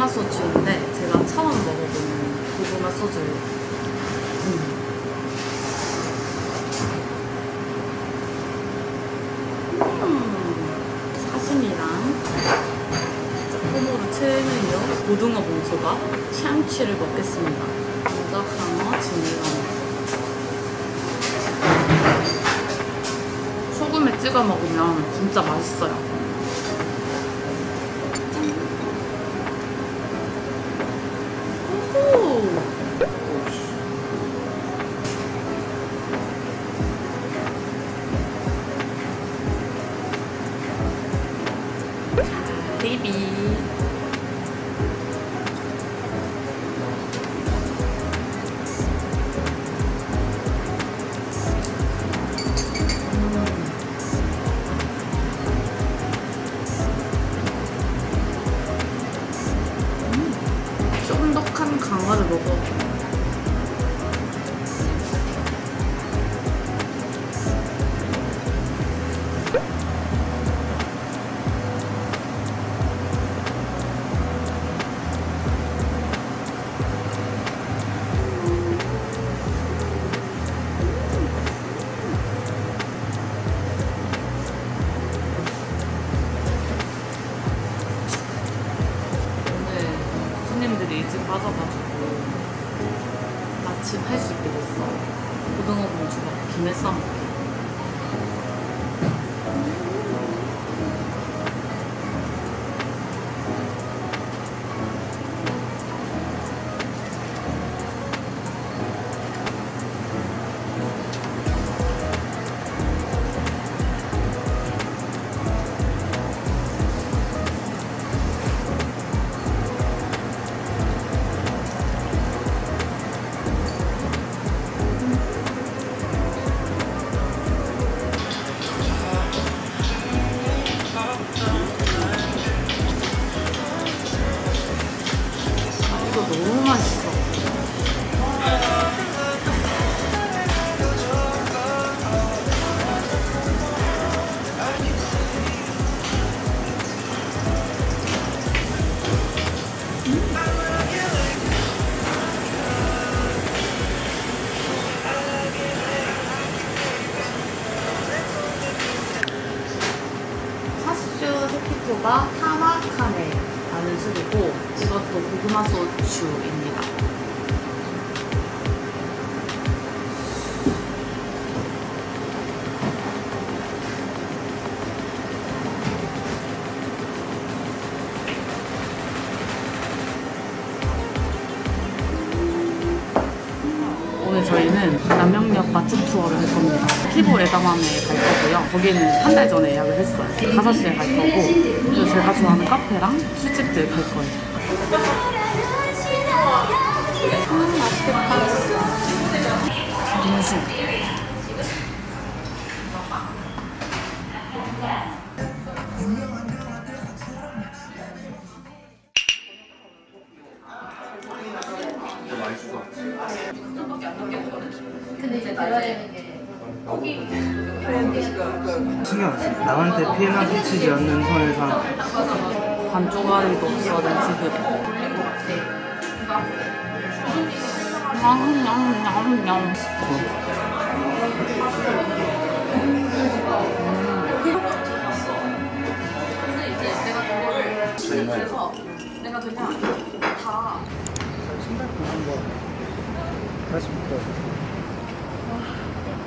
고구마 소주인데 제가 처음 먹어보는 고구마 소주예요. 사심이랑 쭈꾸미로 채는요 고등어 봉초밥, 샹치를 먹겠습니다. 먼저 강어, 진이랑 소금에 찍어 먹으면 진짜 맛있어요. 베이비 쫀득한 강어를 먹어. 손님들이 일찍 빠져가지고 마침 할 수 있게 됐어. 고등어 봉초밥 김에 싸먹기. 너무 맛있어. 사슈 세키토바 타마카네라는 술이고 이것도 고구마 소주입니다. 오늘 저희는 남영역 맛집 투어를 할 겁니다. 키보 에다맘에 갈 거고요. 거기는 한 달 전에 예약을 했어요. 5시에 갈 거고 그리고 제가 좋아하는 카페랑 술집들 갈 거예요. 맛있겠다. 빙수. 근데 이제 들어야 되는 게 신경 안 써. 남한테 피해만 끼치지 않는 선에서 반쪽아리도 없어야 지금. 냠냠냠냠. 근데 이제 내가 그거를 그래서 내가 그냥 다 신발끈 한번 다시 묶어요.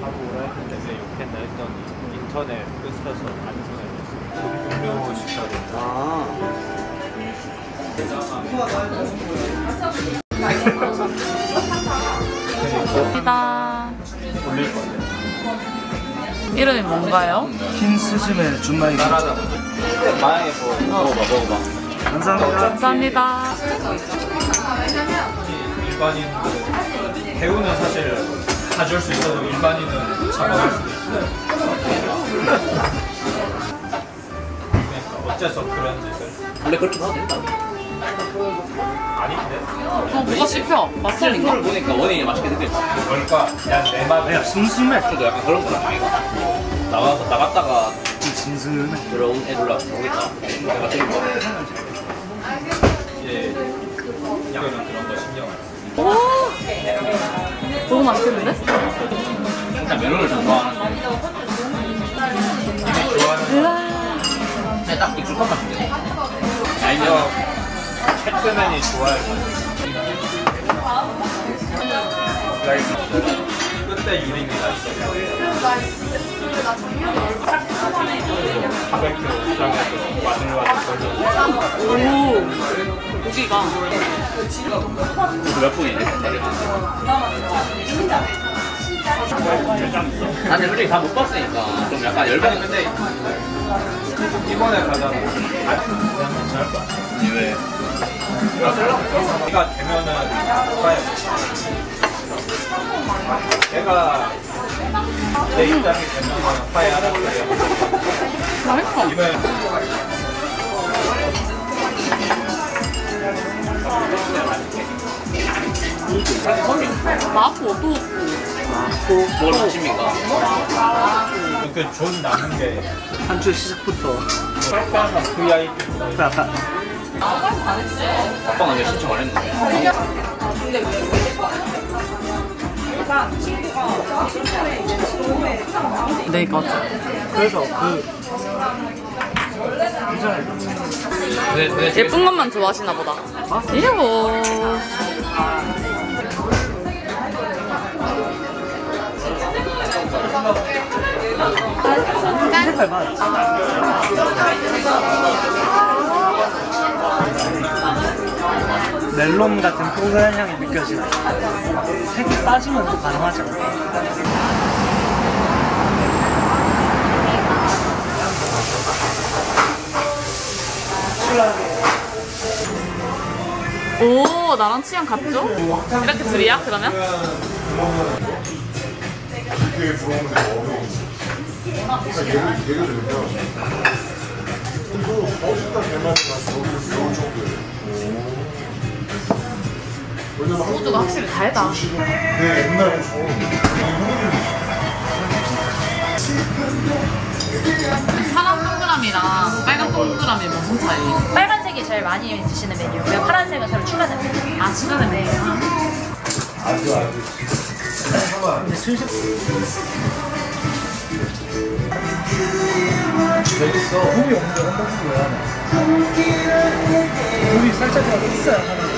하고 오라 했는데 왜 욕했나 했더니 인터넷 끊어서 안 전화했어. 유명호 식사도. 감사합니다. 올릴 건데. 이름이 뭔가요? 흰 스즈메 준마이. 따라하자. 마양에 뭐 먹어봐. 감사합니다. 감사합니다. 일반인들 배우는 사실 가져올 수 있어도 일반인은 잡아갈 수도 있어요. 그러니까 어째서 그런 짓을? 원래 그렇게 봐도 된다. 아닌데? 뭐가 씹혀? 맛살인가? 를 보니까 원인이 맛있게 느껴져. 그러니까 그냥 내 맛에 야, 순수해. 저도 약간 그런 거라 아이가. 나갔다가 진수해. 들어온 애들랑 모르겠다. 내가 들은 거. 이제 이제 양은 그런 거 신경 안 써. 오! 너무 맛있겠는데? 진짜 멜론을 좋아하는데 우와. 근데 딱 익숙한 맛인데 아니면 캣트맨이 좋아할 맛. 끝에 유린이 맛있어요. 바베큐 시장에서 마늘맛 오! 고기가. 몇 분이지? 아니 솔직히 다 못 봤으니까 좀 약간 열받는 근데 이번에 가잖아. 그냥 괜찮을 거야. 아니 왜? 내가 되면은 봐야 내가 내 입장이 되면은 파이 하나 그래요. 맛있어. 이번에 맛도 없고. 뭘 마십니까? 그존 남은 게 한 주 시작부터 설탕은 VIP. 약간 아빠가 왜 신청 안 했는데? 네, 이거. 그래서 그 왜 예쁜 것만 좋아하시나 보다. 이거. 색깔 맛. 멜론 같은 포근한 향이 느껴지네. 색이 빠지면 또 가능하죠. 오, 나랑 취향 같죠? 이렇게 둘이야, 그러면? 되게 부러운데 어려워. 그러니까 예를 들면 이거 멋있다 대만에만 저기를 배울 정도예요. 왜냐면 소주가 확실히 달다. 내 옛날 파란 동그라미랑 빨간 동그라미 무슨 차이? 빨간색이 제일 많이 드시는 메뉴. 그리고 파란색은 새로 추가된 메뉴. 아, 추가된 메뉴. 아주 근데 순식 재밌어. 굽이 없는데 한번 왜 하나? 굽이 살짝이라도 있어야 하는 거지.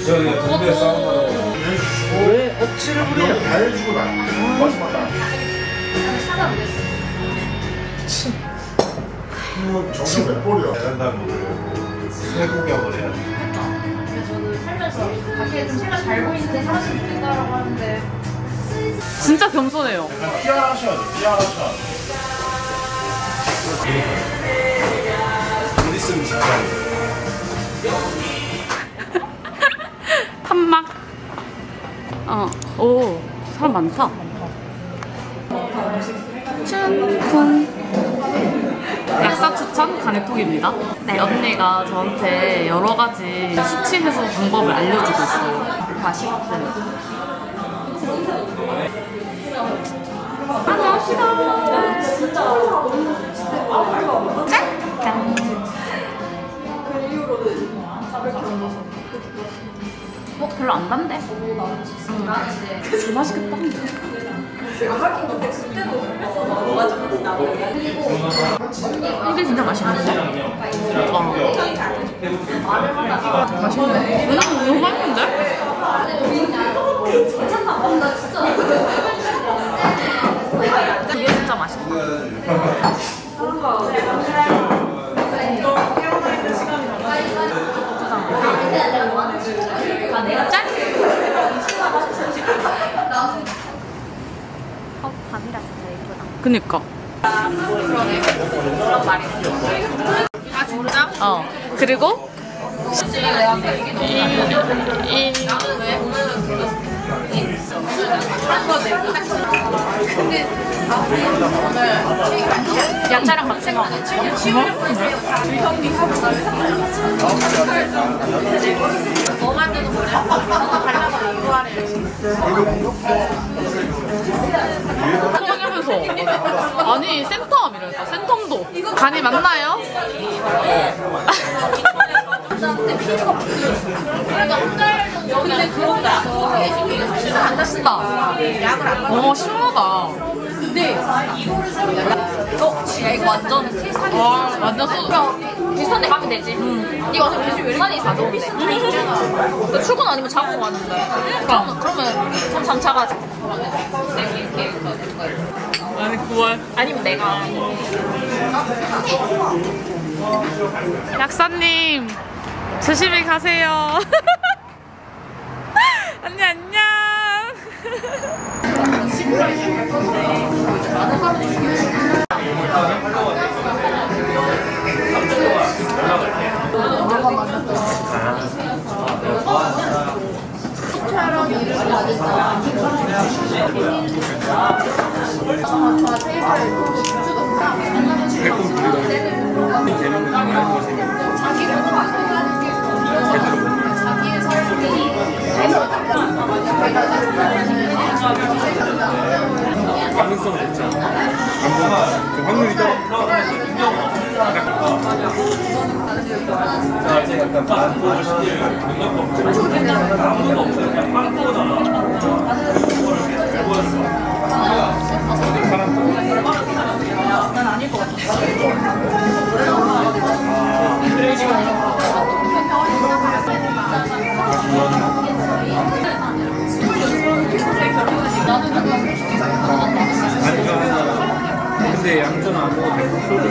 저기 동네 싸움 거라고. 왜 억지를 부리냐? 다 해주고 나. 마지막에. 정신 몇 볼이야? 된다면 세구경을 해야 돼. 저도 살면서 밖에 좀 생각 잘 보이는데 살았으면 좋겠다라고 하는데 진짜 겸손해요. PR 하셔야 돼. PR 하셔야 돼. 곧 있으면 진짜. 탄막. 오, 사람 많다. 춘풍. 약사 추천 가네톡입니다. 네, 언니가 저한테 여러 가지 수치 해소 방법을 알려주고 있어요. 맛있어요. 아, 맛있어. 짠! 별로 안 단데? 진짜 맛있겠다. 이게 진짜 맛있는데? 맛있네. 너무 맛있는데? 이게 진짜 맛있다. 짠! 밤이라서 더 예쁘다. 그니까. 그런 말이 아, 진짜? 그리고 야채랑 같이 먹어. 뭐 만드는 거래? 달라고 이거하래. 포장하면서 아니 센텀이랄까 센텀도 간이 맞나요? 근데 그런 거야. 안 쓴다. 어 시원하다. 근데 이거를 야 이거 완전 세상에. 와 완전 소. 부산에 가면 되지. 이거 어차피 부산에 가도 돼. 그 출근 아니면 자고 가는데. 그러면 좀 잠차가지고. 이렇게 아니 9월. 아니면 내가. 약사님 조심히 가세요. 언니 안녕. 가능성 있잖아. 확률이 근데 양주는 안 먹어도 되고 소주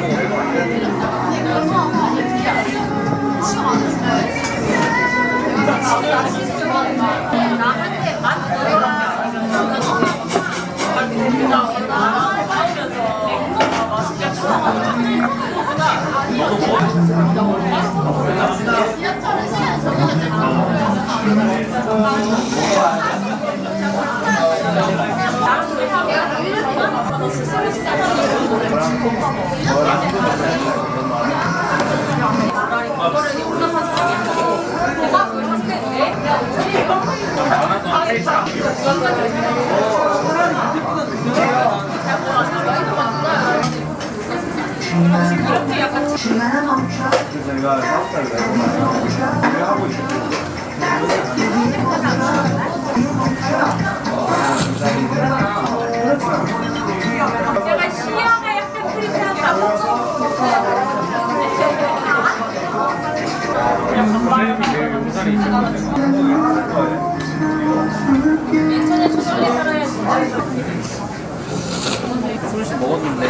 제가 사업자를 내고 하고 있어요. 약간 시야가 약간 크리스하다. 선생님이 제일 용산에 있는 거예요. 인천에 조심히 살아야지. 술씩 먹었는데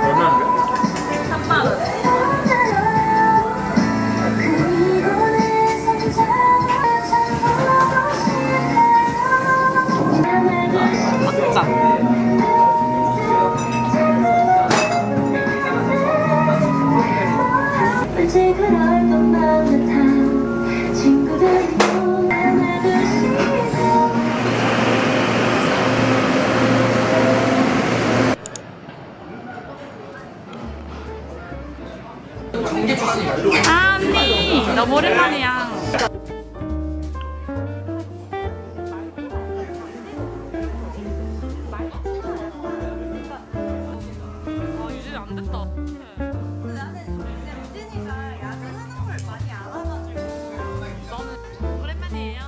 얼마인데? 3만원. 왠지 그럴 것만 같아 친구들도 안아도 싫어 아 언니 너무 오랜만이야. 아 유진 안 됐다. 너는 오랜만이에요.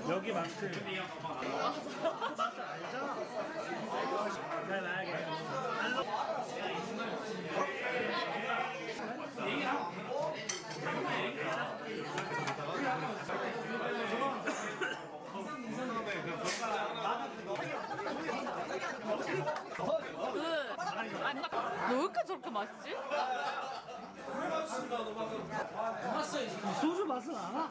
여기 마트. 마트 알잖아. 잘 나야겠다. 아니, 너 왜 이렇게 저렇게 맛있지? 소주 맛은 알아?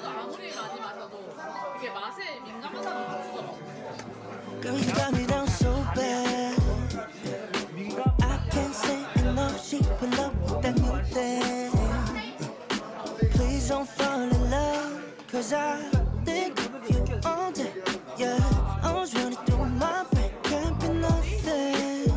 아무리 많이 마셔도 이게 맛에 민감한 사람은 없어. Girl, you got me down so bad. I can't say enough. She pull up with that new thing. Please don't fall in love, 'cause I think of you all day. Yeah, I was running through my brain, can't be nothing.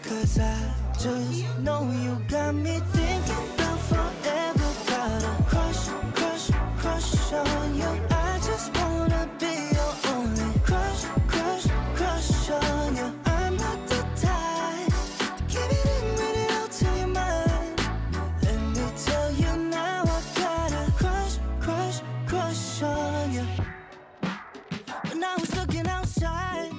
'Cause I just know you got me thinking about forever. Got a crush, crush, crush on you. I just wanna be your only crush, crush, crush on you. I'm not the type to give it in, read it out till you're mine. Let me tell you now, I got a crush, crush, crush on you. When I was looking outside,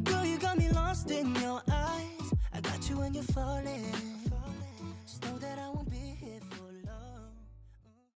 girl, you got me lost in your eyes. I got you when you're falling.